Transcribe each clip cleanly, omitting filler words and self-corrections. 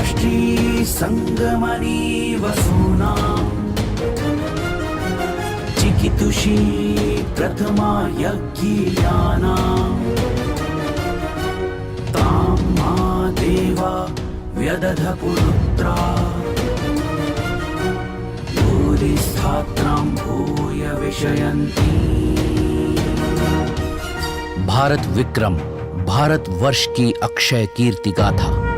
राष्ट्री संगमनी वसूना चिकितुषी प्रथमा यज्ञियाना तां मा देवा व्यदध पुरुत्रा भूरिस्थात्रां भूय विषयन्ति। भारत विक्रम, भारत वर्ष की अक्षय कीर्ति गाथा।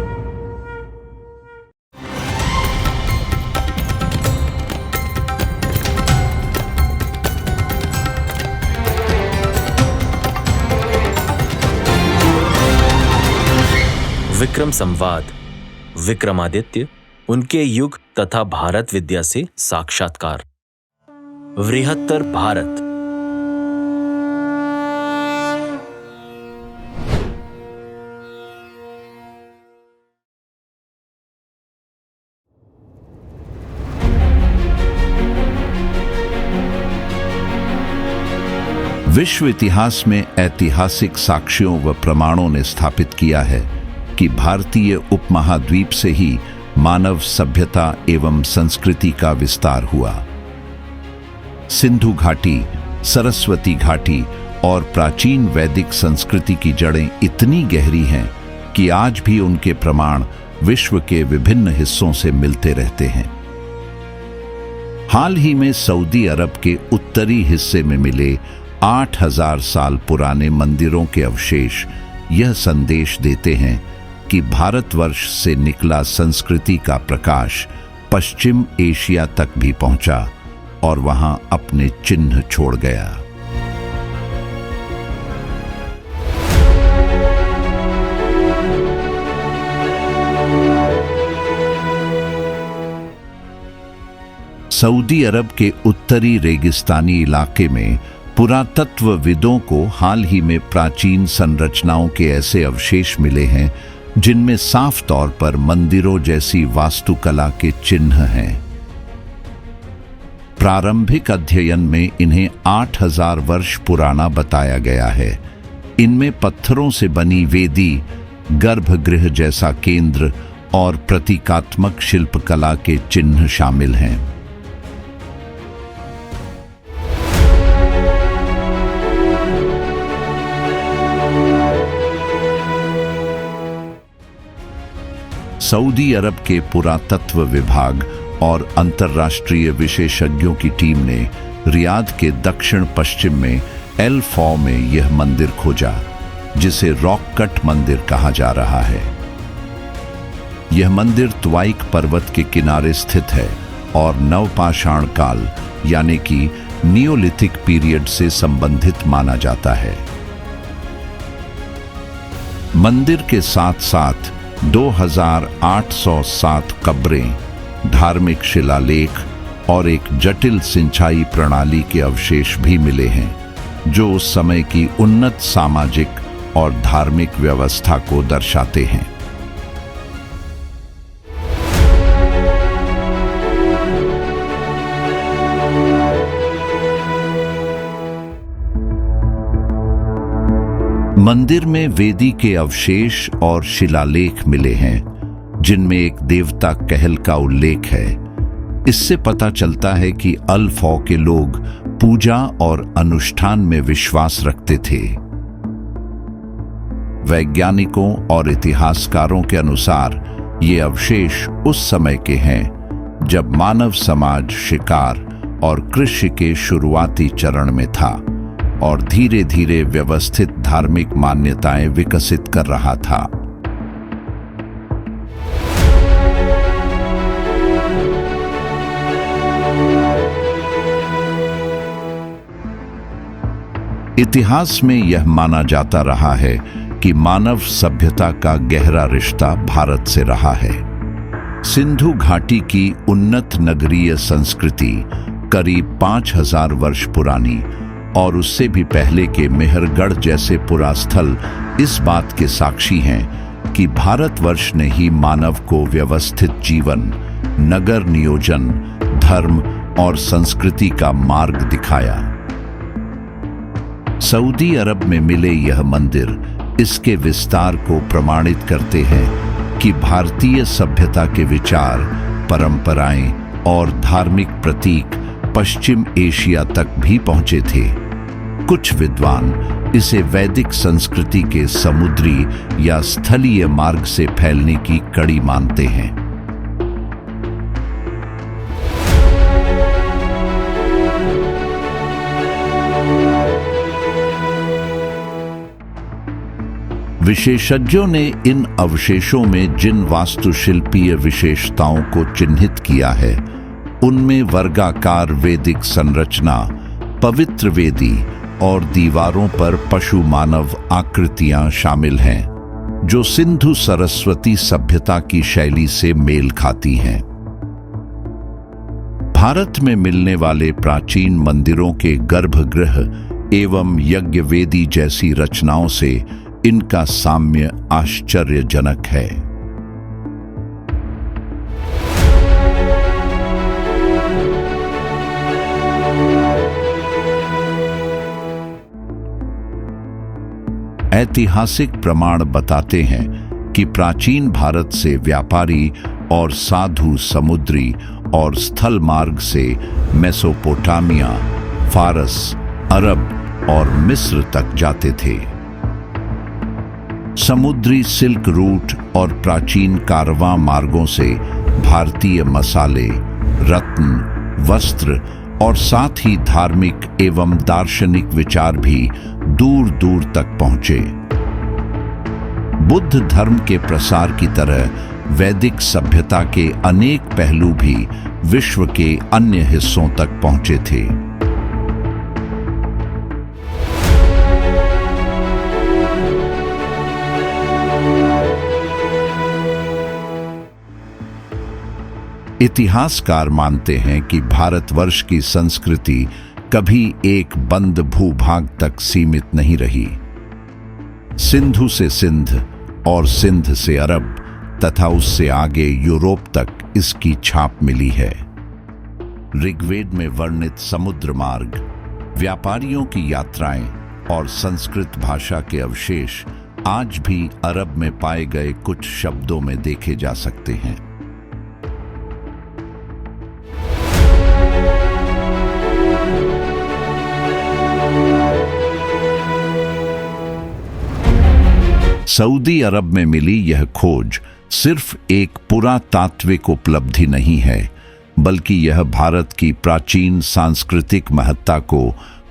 विक्रम संवाद, विक्रमादित्य, उनके युग तथा भारत विद्या से साक्षात्कार। वृहत्तर भारत। विश्व इतिहास में ऐतिहासिक साक्ष्यों व प्रमाणों ने स्थापित किया है कि भारतीय उपमहाद्वीप से ही मानव सभ्यता एवं संस्कृति का विस्तार हुआ। सिंधु घाटी, सरस्वती घाटी और प्राचीन वैदिक संस्कृति की जड़ें इतनी गहरी हैं कि आज भी उनके प्रमाण विश्व के विभिन्न हिस्सों से मिलते रहते हैं। हाल ही में सऊदी अरब के उत्तरी हिस्से में मिले 8000 साल पुराने मंदिरों के अवशेष यह संदेश देते हैं कि भारतवर्ष से निकला संस्कृति का प्रकाश पश्चिम एशिया तक भी पहुंचा और वहां अपने चिन्ह छोड़ गया। सऊदी अरब के उत्तरी रेगिस्तानी इलाके में पुरातत्वविदों को हाल ही में प्राचीन संरचनाओं के ऐसे अवशेष मिले हैं जिनमें साफ तौर पर मंदिरों जैसी वास्तुकला के चिन्ह हैं। प्रारंभिक अध्ययन में इन्हें 8000 वर्ष पुराना बताया गया है। इनमें पत्थरों से बनी वेदी, गर्भगृह जैसा केंद्र और प्रतीकात्मक शिल्पकला के चिन्ह शामिल हैं। सऊदी अरब के पुरातत्व विभाग और अंतर्राष्ट्रीय विशेषज्ञों की टीम ने रियाद के दक्षिण पश्चिम में एल फौ में यह मंदिर खोजा, जिसे रॉक कट मंदिर कहा जा रहा है। यह मंदिर त्वाइक पर्वत के किनारे स्थित है और नवपाषाण काल यानी कि नियोलिथिक पीरियड से संबंधित माना जाता है। मंदिर के साथ साथ 2807 कब्रें, धार्मिक शिलालेख और एक जटिल सिंचाई प्रणाली के अवशेष भी मिले हैं, जो उस समय की उन्नत सामाजिक और धार्मिक व्यवस्था को दर्शाते हैं। मंदिर में वेदी के अवशेष और शिलालेख मिले हैं, जिनमें एक देवता कहल का उल्लेख है। इससे पता चलता है कि अल फौ के लोग पूजा और अनुष्ठान में विश्वास रखते थे। वैज्ञानिकों और इतिहासकारों के अनुसार ये अवशेष उस समय के हैं जब मानव समाज शिकार और कृषि के शुरुआती चरण में था और धीरे धीरे व्यवस्थित धार्मिक मान्यताएं विकसित कर रहा था। इतिहास में यह माना जाता रहा है कि मानव सभ्यता का गहरा रिश्ता भारत से रहा है। सिंधु घाटी की उन्नत नगरीय संस्कृति करीब 5000 वर्ष पुरानी और उससे भी पहले के मेहरगढ़ जैसे पुरास्थल इस बात के साक्षी हैं कि भारतवर्ष ने ही मानव को व्यवस्थित जीवन, नगर नियोजन, धर्म और संस्कृति का मार्ग दिखाया। सऊदी अरब में मिले यह मंदिर इसके विस्तार को प्रमाणित करते हैं कि भारतीय सभ्यता के विचार, परंपराएं और धार्मिक प्रतीक पश्चिम एशिया तक भी पहुंचे थे। कुछ विद्वान इसे वैदिक संस्कृति के समुद्री या स्थलीय मार्ग से फैलने की कड़ी मानते हैं। विशेषज्ञों ने इन अवशेषों में जिन वास्तुशिल्पीय विशेषताओं को चिन्हित किया है, उनमें वर्गाकार वेदिक संरचना, पवित्र वेदी और दीवारों पर पशु मानव आकृतियां शामिल हैं, जो सिंधु सरस्वती सभ्यता की शैली से मेल खाती हैं। भारत में मिलने वाले प्राचीन मंदिरों के गर्भगृह एवं यज्ञ वेदी जैसी रचनाओं से इनका साम्य आश्चर्यजनक है। ऐतिहासिक प्रमाण बताते हैं कि प्राचीन भारत से व्यापारी और साधु समुद्री और स्थल मार्ग से मेसोपोटामिया, फारस, अरब और मिस्र तक जाते थे। समुद्री सिल्क रूट और प्राचीन कारवां मार्गों से भारतीय मसाले, रत्न, वस्त्र और साथ ही धार्मिक एवं दार्शनिक विचार भी दूर दूर तक पहुंचे। बुद्ध धर्म के प्रसार की तरह वैदिक सभ्यता के अनेक पहलू भी विश्व के अन्य हिस्सों तक पहुंचे थे। इतिहासकार मानते हैं कि भारतवर्ष की संस्कृति कभी एक बंद भूभाग तक सीमित नहीं रही। सिंधु से सिंध और सिंध से अरब तथा उससे आगे यूरोप तक इसकी छाप मिली है। ऋग्वेद में वर्णित समुद्र मार्ग, व्यापारियों की यात्राएं और संस्कृत भाषा के अवशेष आज भी अरब में पाए गए कुछ शब्दों में देखे जा सकते हैं। सऊदी अरब में मिली यह खोज सिर्फ एक पुरातात्विक उपलब्धि नहीं है, बल्कि यह भारत की प्राचीन सांस्कृतिक महत्ता को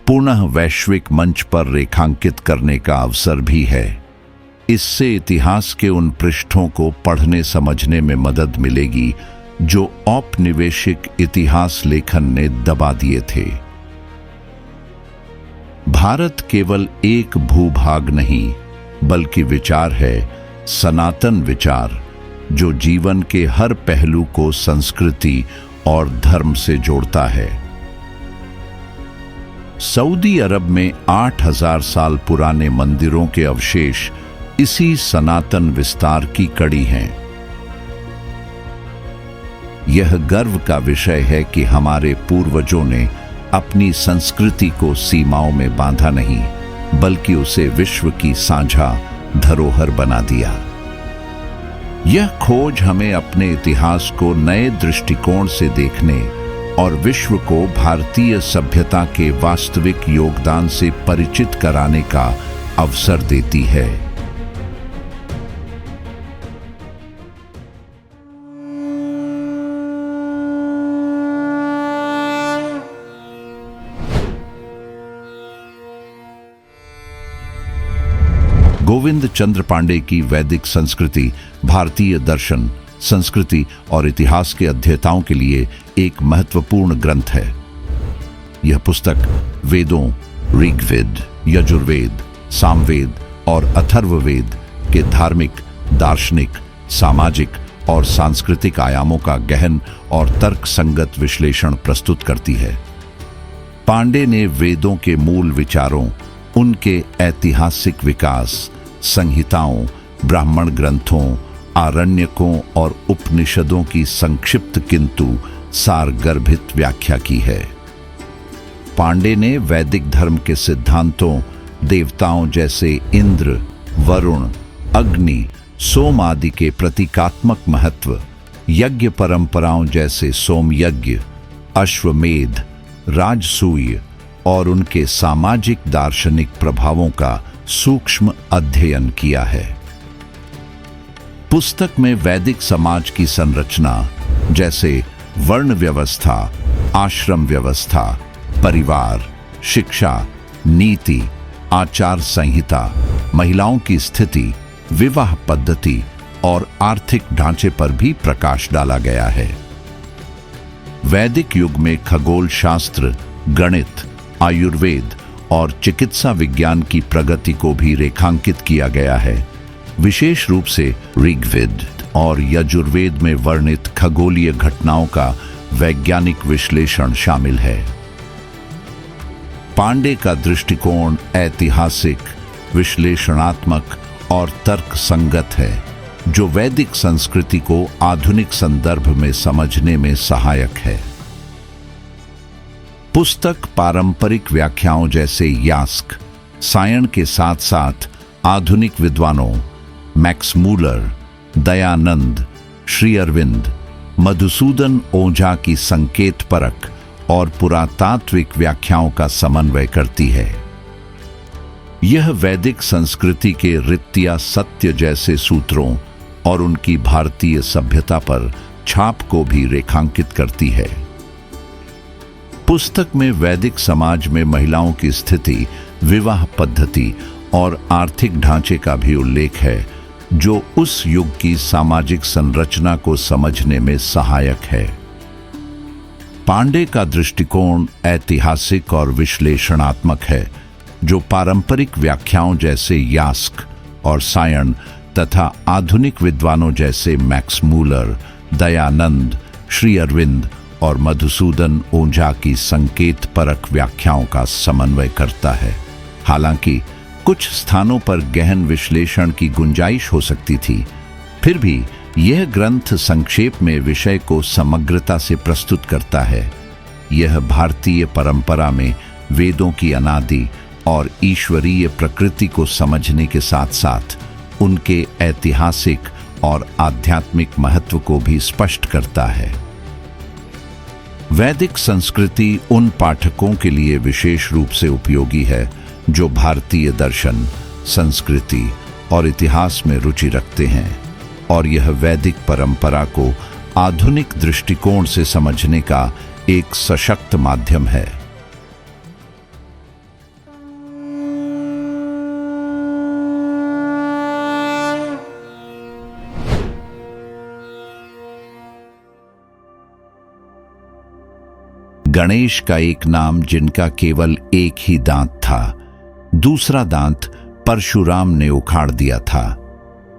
पुनः वैश्विक मंच पर रेखांकित करने का अवसर भी है। इससे इतिहास के उन पृष्ठों को पढ़ने समझने में मदद मिलेगी जो औपनिवेशिक इतिहास लेखन ने दबा दिए थे। भारत केवल एक भूभाग नहीं, बल्कि विचार है, सनातन विचार, जो जीवन के हर पहलू को संस्कृति और धर्म से जोड़ता है। सऊदी अरब में 8000 साल पुराने मंदिरों के अवशेष इसी सनातन विस्तार की कड़ी हैं। यह गर्व का विषय है कि हमारे पूर्वजों ने अपनी संस्कृति को सीमाओं में बांधा नहीं, बल्कि उसे विश्व की साझा धरोहर बना दिया। यह खोज हमें अपने इतिहास को नए दृष्टिकोण से देखने और विश्व को भारतीय सभ्यता के वास्तविक योगदान से परिचित कराने का अवसर देती है। गोविंद चंद्र पांडे की वैदिक संस्कृति भारतीय दर्शन, संस्कृति और इतिहास के अध्येताओं के लिए एक महत्वपूर्ण ग्रंथ है। यह पुस्तक वेदों, ऋग्वेद, यजुर्वेद, सामवेद और अथर्ववेद के धार्मिक, दार्शनिक, सामाजिक और सांस्कृतिक आयामों का गहन और तर्कसंगत विश्लेषण प्रस्तुत करती है। पांडे ने वेदों के मूल विचारों, उनके ऐतिहासिक विकास, संहिताओं, ब्राह्मण ग्रंथों, आरण्यकों और उपनिषदों की संक्षिप्त किंतु सारगर्भित व्याख्या की है। पांडे ने वैदिक धर्म के सिद्धांतों, देवताओं जैसे इंद्र, वरुण, अग्नि, सोम आदि के प्रतीकात्मक महत्व, यज्ञ परंपराओं जैसे सोम यज्ञ, अश्वमेध, राजसूय और उनके सामाजिक दार्शनिक प्रभावों का सूक्ष्म अध्ययन किया है। पुस्तक में वैदिक समाज की संरचना जैसे वर्ण व्यवस्था, आश्रम व्यवस्था, परिवार, शिक्षा, नीति, आचार संहिता, महिलाओं की स्थिति, विवाह पद्धति और आर्थिक ढांचे पर भी प्रकाश डाला गया है। वैदिक युग में खगोल शास्त्र, गणित, आयुर्वेद और चिकित्सा विज्ञान की प्रगति को भी रेखांकित किया गया है। विशेष रूप से ऋग्वेद और यजुर्वेद में वर्णित खगोलीय घटनाओं का वैज्ञानिक विश्लेषण शामिल है। पांडे का दृष्टिकोण ऐतिहासिक, विश्लेषणात्मक और तर्क संगत है, जो वैदिक संस्कृति को आधुनिक संदर्भ में समझने में सहायक है। पुस्तक पारंपरिक व्याख्याओं जैसे यास्क, सायण के साथ साथ आधुनिक विद्वानों मैक्स मूलर, दयानंद, श्री अरविंद, मधुसूदन ओझा की संकेत परक और पुरातात्विक व्याख्याओं का समन्वय करती है। यह वैदिक संस्कृति के ऋत्या सत्य जैसे सूत्रों और उनकी भारतीय सभ्यता पर छाप को भी रेखांकित करती है। पुस्तक में वैदिक समाज में महिलाओं की स्थिति, विवाह पद्धति और आर्थिक ढांचे का भी उल्लेख है, जो उस युग की सामाजिक संरचना को समझने में सहायक है। पांडे का दृष्टिकोण ऐतिहासिक और विश्लेषणात्मक है, जो पारंपरिक व्याख्याओं जैसे यास्क और सायण तथा आधुनिक विद्वानों जैसे मैक्स मूलर, दयानंद, श्री अरविंद और मधुसूदन ओझा की संकेत परक व्याख्याओं का समन्वय करता है। हालांकि कुछ स्थानों पर गहन विश्लेषण की गुंजाइश हो सकती थी, फिर भी यह ग्रंथ संक्षेप में विषय को समग्रता से प्रस्तुत करता है। यह भारतीय परंपरा में वेदों की अनादि और ईश्वरीय प्रकृति को समझने के साथ साथ उनके ऐतिहासिक और आध्यात्मिक महत्व को भी स्पष्ट करता है। वैदिक संस्कृति उन पाठकों के लिए विशेष रूप से उपयोगी है जो भारतीय दर्शन, संस्कृति और इतिहास में रुचि रखते हैं, और यह वैदिक परंपरा को आधुनिक दृष्टिकोण से समझने का एक सशक्त माध्यम है। गणेश का एक नाम जिनका केवल एक ही दांत था, दूसरा दांत परशुराम ने उखाड़ दिया था।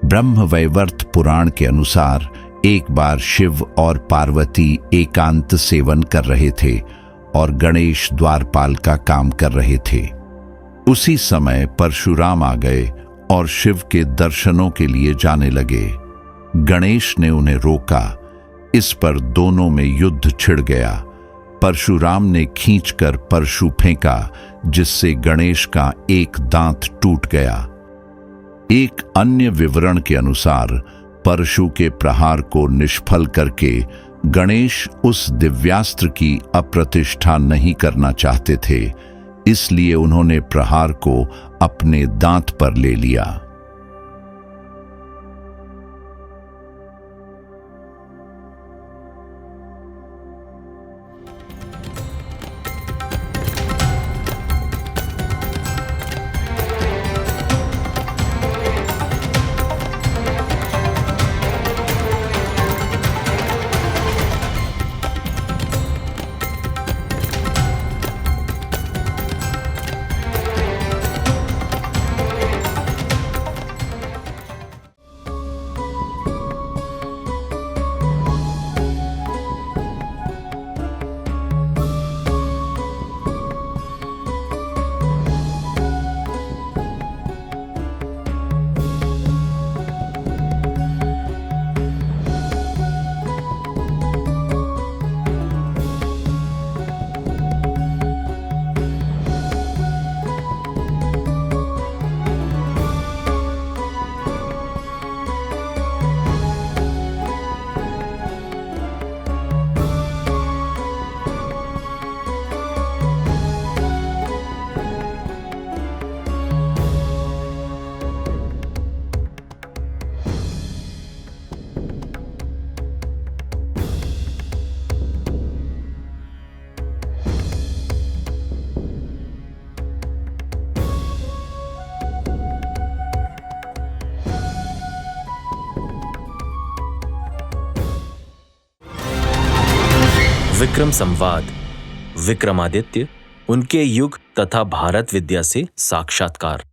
ब्रह्मवैवर्त पुराण के अनुसार एक बार शिव और पार्वती एकांत सेवन कर रहे थे और गणेश द्वारपाल का काम कर रहे थे। उसी समय परशुराम आ गए और शिव के दर्शनों के लिए जाने लगे। गणेश ने उन्हें रोका। इस पर दोनों में युद्ध छिड़ गया। परशुराम ने खींचकर परशु फेंका, जिससे गणेश का एक दांत टूट गया। एक अन्य विवरण के अनुसार परशु के प्रहार को निष्फल करके गणेश उस दिव्यास्त्र की अप्रतिष्ठा नहीं करना चाहते थे, इसलिए उन्होंने प्रहार को अपने दांत पर ले लिया। विक्रम संवाद, विक्रमादित्य, उनके युग तथा भारत विद्या से साक्षात्कार।